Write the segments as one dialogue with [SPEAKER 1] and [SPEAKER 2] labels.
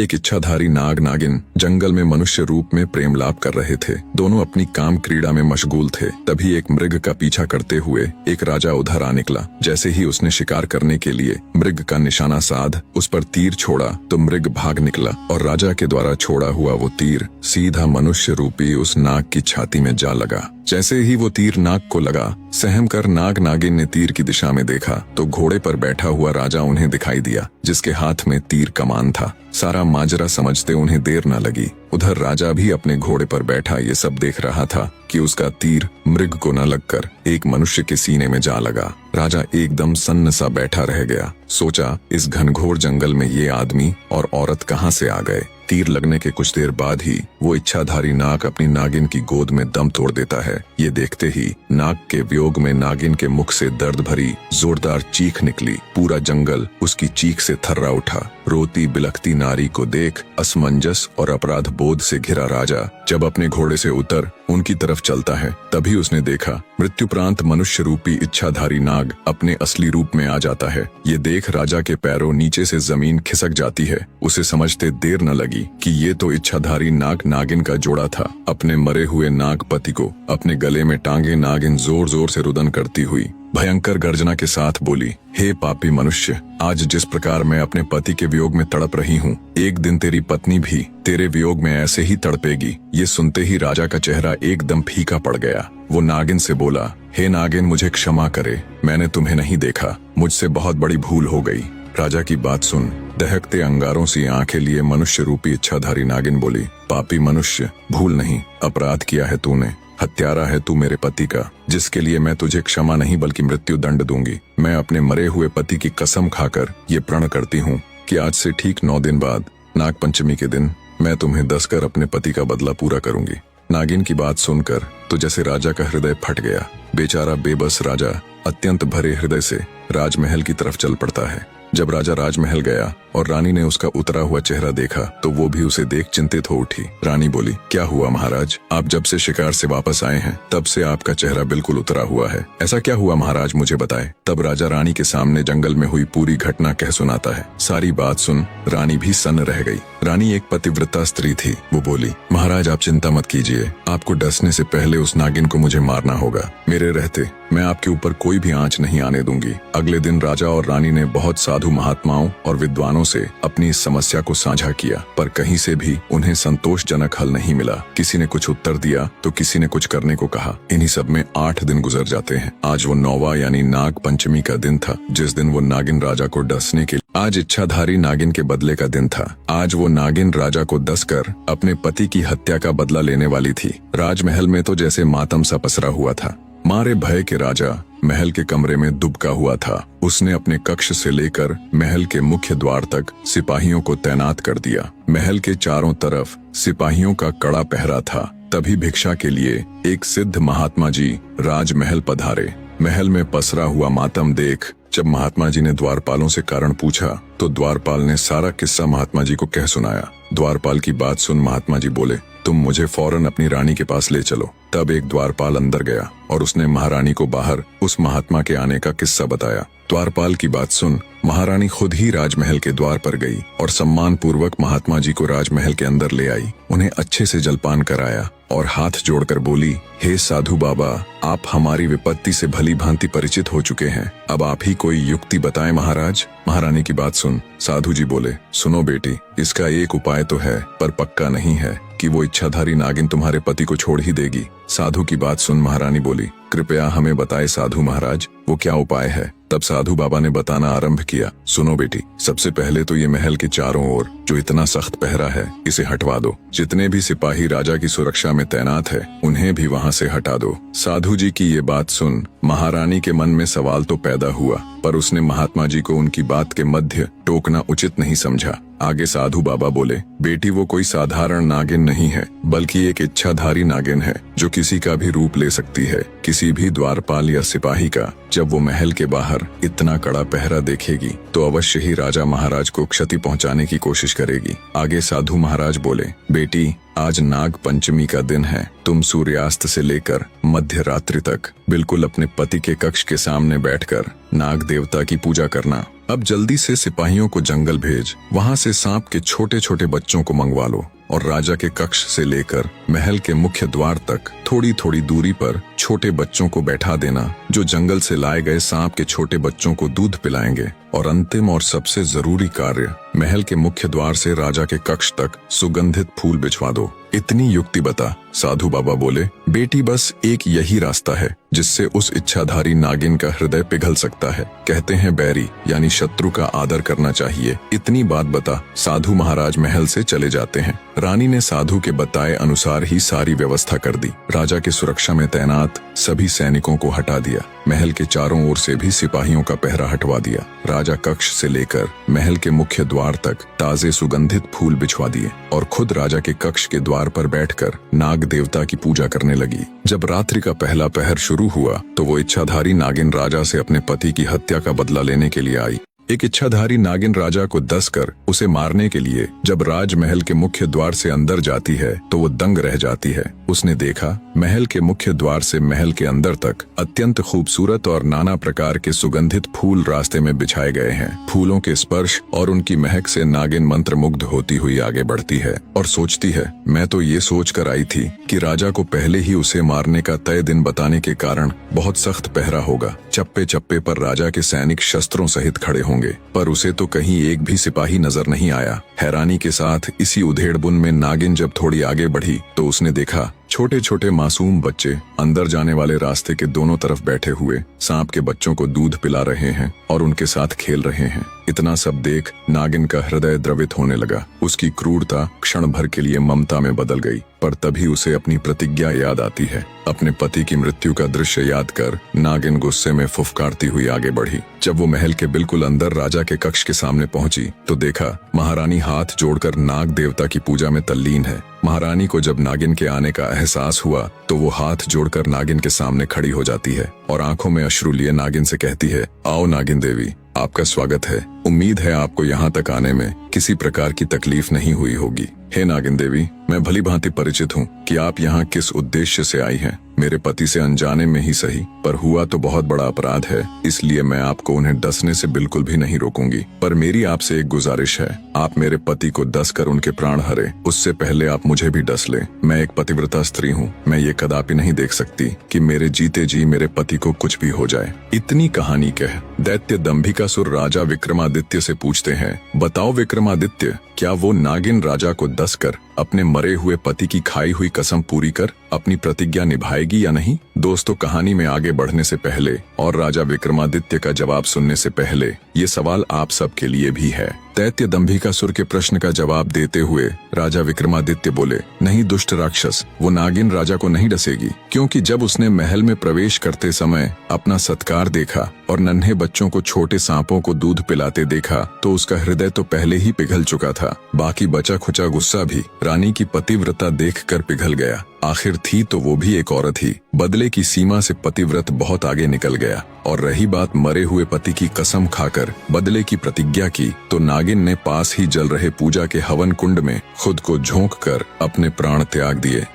[SPEAKER 1] एक इच्छाधारी नाग नागिन जंगल में मनुष्य रूप में प्रेम लाप कर रहे थे। दोनों अपनी काम क्रीड़ा में मशगूल थे। तभी एक मृग का पीछा करते हुए एक राजा उधर आ निकला। जैसे ही उसने शिकार करने के लिए मृग का निशाना साध उस पर तीर छोड़ा तो मृग भाग निकला और राजा के द्वारा छोड़ा हुआ वो तीर सीधा मनुष्य रूपी उस नाग की छाती में जा लगा। जैसे ही वो तीर नाग को लगा, सहम कर नाग नागिन ने तीर की दिशा में देखा तो घोड़े पर बैठा हुआ राजा उन्हें दिखाई दिया, जिसके हाथ में तीर कमान था। सारा माजरा समझते उन्हें देर न लगी। उधर राजा भी अपने घोड़े पर बैठा ये सब देख रहा था कि उसका तीर मृग को न लगकर एक मनुष्य के सीने में जा लगा। राजा एकदम सन्न सा बैठा रह गया। सोचा, इस घनघोर जंगल में ये आदमी और औरत कहाँ से आ गए। तीर लगने के कुछ देर बाद ही वो इच्छाधारी नाग अपनी नागिन की गोद में दम तोड़ देता है। ये देखते ही नाग के वियोग में नागिन के मुख से दर्द भरी जोरदार चीख निकली। पूरा जंगल उसकी चीख से थर्रा उठा। रोती बिलखती नारी को देख असमंजस और अपराध बोध से घिरा राजा जब अपने घोड़े से उतर उनकी तरफ चलता है, तभी उसने देखा मृत्युप्रांत मनुष्य रूपी इच्छाधारी नाग अपने असली रूप में आ जाता है। ये देख राजा के पैरों नीचे से जमीन खिसक जाती है। उसे समझते देर न लगी कि ये तो इच्छाधारी नाग नागिन का जोड़ा था। अपने मरे हुए नाग पति को अपने गले में टांगे नागिन जोर जोर से रुदन करती हुई भयंकर गर्जना के साथ बोली, हे पापी मनुष्य, आज जिस प्रकार मैं अपने पति के वियोग में तड़प रही हूँ, एक दिन तेरी पत्नी भी तेरे वियोग में ऐसे ही तड़पेगी। ये सुनते ही राजा का चेहरा एकदम फीका पड़ गया। वो नागिन से बोला, हे नागिन, मुझे क्षमा करे, मैंने तुम्हें नहीं देखा, मुझसे बहुत बड़ी भूल हो गई। राजा की बात सुन दहकते अंगारों सी आंखें लिए मनुष्य रूपी इच्छाधारी नागिन बोली, पापी मनुष्य, भूल नहीं, अपराध किया है तूने। हत्यारा है तू मेरे पति का, जिसके लिए मैं तुझे क्षमा नहीं बल्कि मृत्यु दंड दूंगी। मैं अपने मरे हुए पति की कसम खाकर ये प्रण करती हूँ कि आज से ठीक 9 दिन बाद नाग पंचमी के दिन मैं तुम्हें दसकर अपने पति का बदला पूरा करूंगी। नागिन की बात सुनकर तो जैसे राजा का हृदय फट गया। बेचारा बेबस राजा अत्यंत भरे हृदय से राजमहल की तरफ चल पड़ता है। जब राजा राजमहल गया और रानी ने उसका उतरा हुआ चेहरा देखा तो वो भी उसे देख चिंतित हो उठी। रानी बोली, क्या हुआ महाराज, आप जब से शिकार से वापस आए हैं तब से आपका चेहरा बिल्कुल उतरा हुआ है। ऐसा क्या हुआ महाराज, मुझे बताए। तब राजा रानी के सामने जंगल में हुई पूरी घटना कह सुनाता है। सारी बात सुन रानी भी सन्न रह गई। रानी एक पतिव्रता स्त्री थी। वो बोली, महाराज आप चिंता मत कीजिए, आपको डसने से पहले उस नागिन को मुझे मारना होगा। मेरे रहते मैं आपके ऊपर कोई भी आंच नहीं आने दूंगी। अगले दिन राजा और रानी ने बहुत साधु महात्माओं और विद्वानों से अपनी इस समस्या को साझा किया, पर कहीं से भी उन्हें संतोषजनक हल नहीं मिला। किसी ने कुछ उत्तर दिया तो किसी ने कुछ करने को कहा। इन्हीं सब में 8 दिन गुजर जाते हैं। आज वो 9वां यानी नाग पंचमी का दिन था, जिस दिन वो नागिन राजा को डसने के आज इच्छाधारी नागिन के बदले का दिन था। आज वो नागिन राजा को डसकर अपने पति की हत्या का बदला लेने वाली थी। राजमहल में तो जैसे मातम सा पसरा हुआ था। मारे भय के राजा महल के कमरे में दुबका हुआ था। उसने अपने कक्ष से लेकर महल के मुख्य द्वार तक सिपाहियों को तैनात कर दिया। महल के चारों तरफ सिपाहियों का कड़ा पहरा था। तभी भिक्षा के लिए एक सिद्ध महात्मा जी राजमहल पधारे। महल में पसरा हुआ मातम देख जब महात्मा जी ने द्वारपालों से कारण पूछा तो द्वारपाल ने सारा किस्सा महात्मा जी को कह सुनाया। द्वारपाल की बात सुन महात्मा जी बोले, तुम मुझे फौरन अपनी रानी के पास ले चलो। तब एक द्वारपाल अंदर गया और उसने महारानी को बाहर उस महात्मा के आने का किस्सा बताया। द्वारपाल की बात सुन महारानी खुद ही राजमहल के द्वार पर गई और सम्मान पूर्वक महात्मा जी को राजमहल के अंदर ले आई। उन्हें अच्छे से जलपान कराया और हाथ जोड़कर बोली, हे साधु बाबा, आप हमारी विपत्ति से भली भांति परिचित हो चुके हैं, अब आप ही कोई युक्ति बताएं महाराज। महारानी की बात सुन साधु जी बोले, सुनो बेटी, इसका एक उपाय तो है पर पक्का नहीं है कि वो इच्छाधारी नागिन तुम्हारे पति को छोड़ ही देगी। साधु की बात सुन महारानी बोली, कृपया हमें बताए साधु महाराज, वो क्या उपाय है। तब साधु बाबा ने बताना आरंभ किया, सुनो बेटी, सबसे पहले तो ये महल के चारों ओर जो इतना सख्त पहरा है इसे हटवा दो। जितने भी सिपाही राजा की सुरक्षा में तैनात है उन्हें भी वहाँ से हटा दो। साधु जी की ये बात सुन महारानी के मन में सवाल तो पैदा हुआ, पर उसने महात्मा जी को उनकी बात के मध्य टोकना उचित नहीं समझा। आगे साधु बाबा बोले, बेटी वो कोई साधारण नागिन नहीं है बल्कि एक इच्छाधारी नागिन है जो किसी का भी रूप ले सकती है। किसी भी द्वारपाल या सिपाही का जब वो महल के बाहर इतना कड़ा पहरा देखेगी तो अवश्य ही राजा महाराज को क्षति पहुंचाने की कोशिश करेगी। आगे साधु महाराज बोले, बेटी आज नाग पंचमी का दिन है। तुम सूर्यास्त से लेकर मध्य रात्रि तक बिल्कुल अपने पति के कक्ष के सामने बैठकर नाग देवता की पूजा करना। अब जल्दी से सिपाहियों को जंगल भेज, वहां से सांप के छोटे छोटे बच्चों को मंगवा लो और राजा के कक्ष से लेकर महल के मुख्य द्वार तक थोड़ी थोड़ी दूरी पर छोटे बच्चों को बैठा देना, जो जंगल से लाए गए सांप के छोटे बच्चों को दूध पिलाएंगे। और अंतिम और सबसे जरूरी कार्य, महल के मुख्य द्वार से राजा के कक्ष तक सुगंधित फूल बिछवा दो। इतनी युक्ति बता। साधु बाबा बोले, बेटी बस एक यही रास्ता है जिससे उस इच्छाधारी नागिन का हृदय पिघल सकता है। कहते हैं बैरी यानी शत्रु का आदर करना चाहिए। इतनी बात बता साधु महाराज महल से चले जाते हैं। रानी ने साधु के बताए अनुसार ही सारी व्यवस्था कर दी। राजा की सुरक्षा में तैनात सभी सैनिकों को हटा दिया। महल के चारों ओर से भी सिपाहियों का पहरा हटवा दिया। राजा कक्ष से लेकर महल के मुख्य द्वार तक ताजे सुगंधित फूल बिछवा दिए और खुद राजा के कक्ष के द्वार पर बैठकर नाग देवता की पूजा करने लगी। जब रात्रि का पहला पहर शुरू हुआ तो वो इच्छाधारी नागिन राजा से अपने पति की हत्या का बदला लेने के लिए आई। एक इच्छाधारी नागिन राजा को दस कर उसे मारने के लिए जब राजमहल के मुख्य द्वार से अंदर जाती है तो वो दंग रह जाती है। उसने देखा महल के मुख्य द्वार से महल के अंदर तक अत्यंत खूबसूरत और नाना प्रकार के सुगंधित फूल रास्ते में बिछाए गए हैं। फूलों के स्पर्श और उनकी महक से नागिन मंत्रमुग्ध होती हुई आगे बढ़ती है और सोचती है, मैं तो ये सोच कर आई थी कि राजा को पहले ही उसे मारने का तय दिन बताने के कारण बहुत सख्त पहरा होगा। चप्पे चप्पे पर राजा के सैनिक शस्त्रों सहित खड़े होंगे, पर उसे तो कहीं एक भी सिपाही नजर नहीं आया। हैरानी के साथ इसी उधेड़बुन में नागिन जब थोड़ी आगे बढ़ी तो उसने देखा छोटे छोटे मासूम बच्चे अंदर जाने वाले रास्ते के दोनों तरफ बैठे हुए सांप के बच्चों को दूध पिला रहे हैं और उनके साथ खेल रहे हैं। इतना सब देख नागिन का हृदय द्रवित होने लगा। उसकी क्रूरता क्षण भर के लिए ममता में बदल गई, पर तभी उसे अपनी प्रतिज्ञा याद आती है। अपने पति की मृत्यु का दृश्य याद कर नागिन गुस्से में फुफकारती हुई आगे बढ़ी। जब वो महल के बिल्कुल अंदर राजा के कक्ष के सामने पहुंची तो देखा महारानी हाथ जोड़कर नाग देवता की पूजा में तल्लीन है। महारानी को जब नागिन के आने का एहसास हुआ तो वो हाथ जोड़कर नागिन के सामने खड़ी हो जाती है और आंखों में अश्रु लिए नागिन से कहती है, आओ नागिन देवी, आपका स्वागत है। उम्मीद है आपको यहाँ तक आने में किसी प्रकार की तकलीफ नहीं हुई होगी। हे नागिन देवी, मैं भली भांति परिचित हूँ कि आप यहाँ किस उद्देश्य से आई हैं। मेरे पति से अनजाने में ही सही, पर हुआ तो बहुत बड़ा अपराध है, इसलिए मैं आपको उन्हें डसने से बिल्कुल भी नहीं रोकूंगी। पर मेरी आपसे एक गुजारिश है, आप मेरे पति को डस कर उनके प्राण हरे, उससे पहले आप मुझे भी डस ले। मैं एक पतिव्रता स्त्री हूँ, मैं ये कदापि नहीं देख सकती कि मेरे जीते जी मेरे पति को कुछ भी हो जाए। इतनी कहानी कह दैत्य दंभिकासुर राजा विक्रमादित्य से पूछते हैं, बताओ विक्रमादित्य, क्या वो नागिन राजा को डस कर अपने मरे हुए पति की खाई हुई कसम पूरी कर अपनी प्रतिज्ञा निभाएगी या नहीं? दोस्तों, कहानी में आगे बढ़ने से पहले और राजा विक्रमादित्य का जवाब सुनने से पहले ये सवाल आप सब के लिए भी है। दैत्य दंभिकासुर के प्रश्न का जवाब देते हुए राजा विक्रमादित्य बोले, नहीं दुष्ट राक्षस, वो नागिन राजा को नहीं डसेगी, क्योंकि जब उसने महल में प्रवेश करते समय अपना सत्कार देखा और नन्हे बच्चों को छोटे सांपों को दूध पिलाते देखा तो उसका हृदय तो पहले ही पिघल चुका था। बाकी बचा खुचा गुस्सा भी रानी की पतिव्रता देखकर पिघल गया। आखिर थी तो वो भी एक औरत ही। बदले की सीमा से पतिव्रत बहुत आगे निकल गया। और रही बात मरे हुए पति की कसम खाकर बदले की प्रतिज्ञा की, तो नागिन ने पास ही जल रहे पूजा के हवन कुंड में खुद को झोंक कर अपने प्राण त्याग दिए।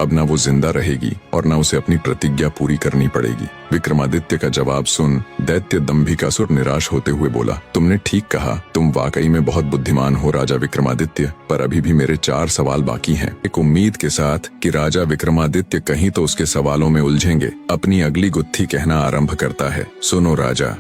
[SPEAKER 1] अब न वो जिंदा रहेगी और न उसे अपनी प्रतिज्ञा पूरी करनी पड़ेगी। विक्रमादित्य का जवाब सुन दैत्य दंभिकासुर निराश होते हुए बोला, तुमने ठीक कहा, तुम वाकई में बहुत बुद्धिमान हो राजा विक्रमादित्य, पर अभी भी मेरे 4 सवाल बाकी हैं। एक उम्मीद के साथ कि राजा विक्रमादित्य कहीं तो उसके सवालों में उलझेंगे, अपनी अगली गुत्थी कहना आरंभ करता है। सुनो राजा,